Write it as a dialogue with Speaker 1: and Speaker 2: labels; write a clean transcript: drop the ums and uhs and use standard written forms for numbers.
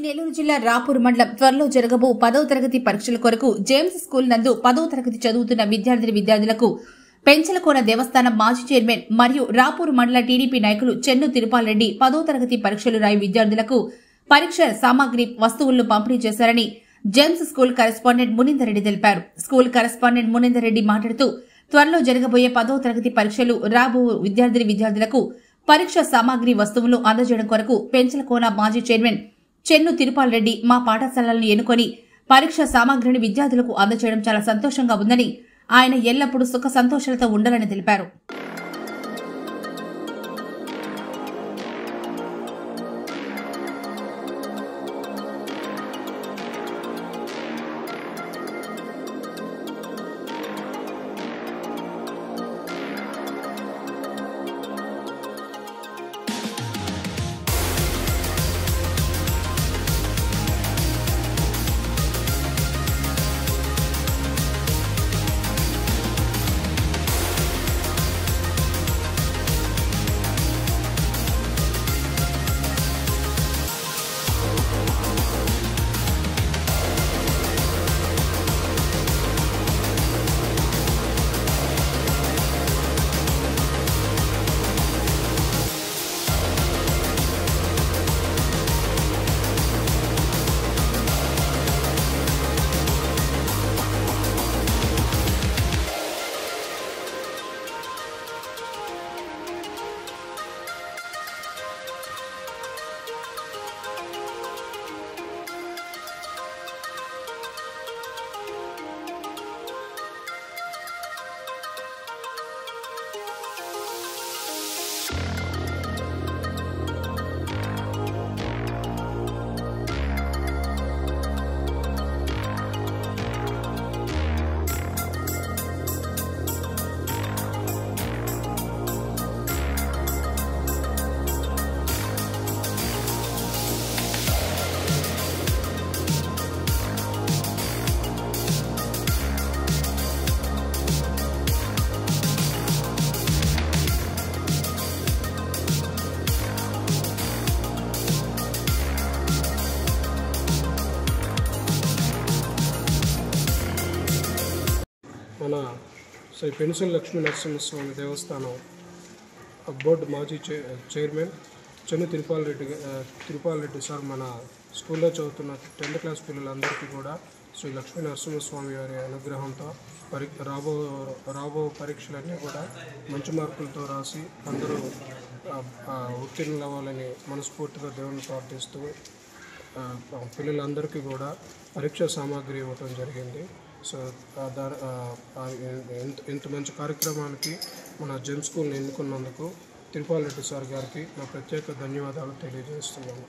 Speaker 1: నెల్లూరు జిల్లా రాపూర్ మండలం త్వరలో జరగబో 10వ తరగతి పరీక్షల కొరకు జేమ్స్ స్కూల్ నందు 10వ తరగతి చదువుతున్న విద్యార్థులకు పెంచలకోన దేవస్థానం మాజీ చైర్మన్ మరియు రాపూర్ మండల టీడీపీ నాయకులు చెన్ను తిరుపాల్ రెడ్డి 10వ తరగతి పరీక్షలు రాయి విద్యార్థులకు పరీక్ష సామాగ్రి వస్తువులను పంపిణీ చేశారని James school correspondent Munindar Reddy తెలిపారు. స్కూల్ కరెస్పాండెంట్ మునిందర్ రెడ్డి మాట్లాడుతూ త్వరలో జరగబోయే 10వ తరగతి పరీక్షలు రాబో విద్యార్థులకు పరీక్ష సామాగ్రి వస్తువులు అందజేయడం కొరకు పెంచలకోన మాజీ చైర్మన్ చెన్ను తిరుపాల్ రెడ్డి మా పాఠశాలలను ఎన్నుకొని పరీక్ష సామాగ్రిని విద్యార్థులకు అందజేయడం చాలా సంతోషంగా ఉందని, ఆయన ఎల్లప్పుడూ సుఖ సంతోషాలతో ఉండాలని తెలిపారు.
Speaker 2: మన శ్రీ పెన్సిల్ లక్ష్మీ నరసింహస్వామి దేవస్థానం బోర్డు మాజీ చైర్మన్ చెన్ను తిరుపాల్ రెడ్డి సార్ మన స్కూల్లో చదువుతున్న 10th క్లాస్ పిల్లలందరికీ కూడా శ్రీ లక్ష్మీ నరసింహస్వామి వారి అనుగ్రహంతో రాబో పరీక్షలన్నీ కూడా మంచి మార్కులతో రాసి అందరూ ఉత్తీర్ణులు అవ్వాలని మనస్ఫూర్తిగా దేవుని ప్రార్థిస్తూ పిల్లలందరికీ కూడా పరీక్షా సామాగ్రి ఇవ్వటం జరిగింది. సో ఇంత మంచి కార్యక్రమానికి మన జెమ్ స్కూల్ని ఎన్నుకున్నందుకు తిరుపాల్ రెడ్డి సార్ గారికి నా ప్రత్యేక ధన్యవాదాలు తెలియజేస్తున్నాను.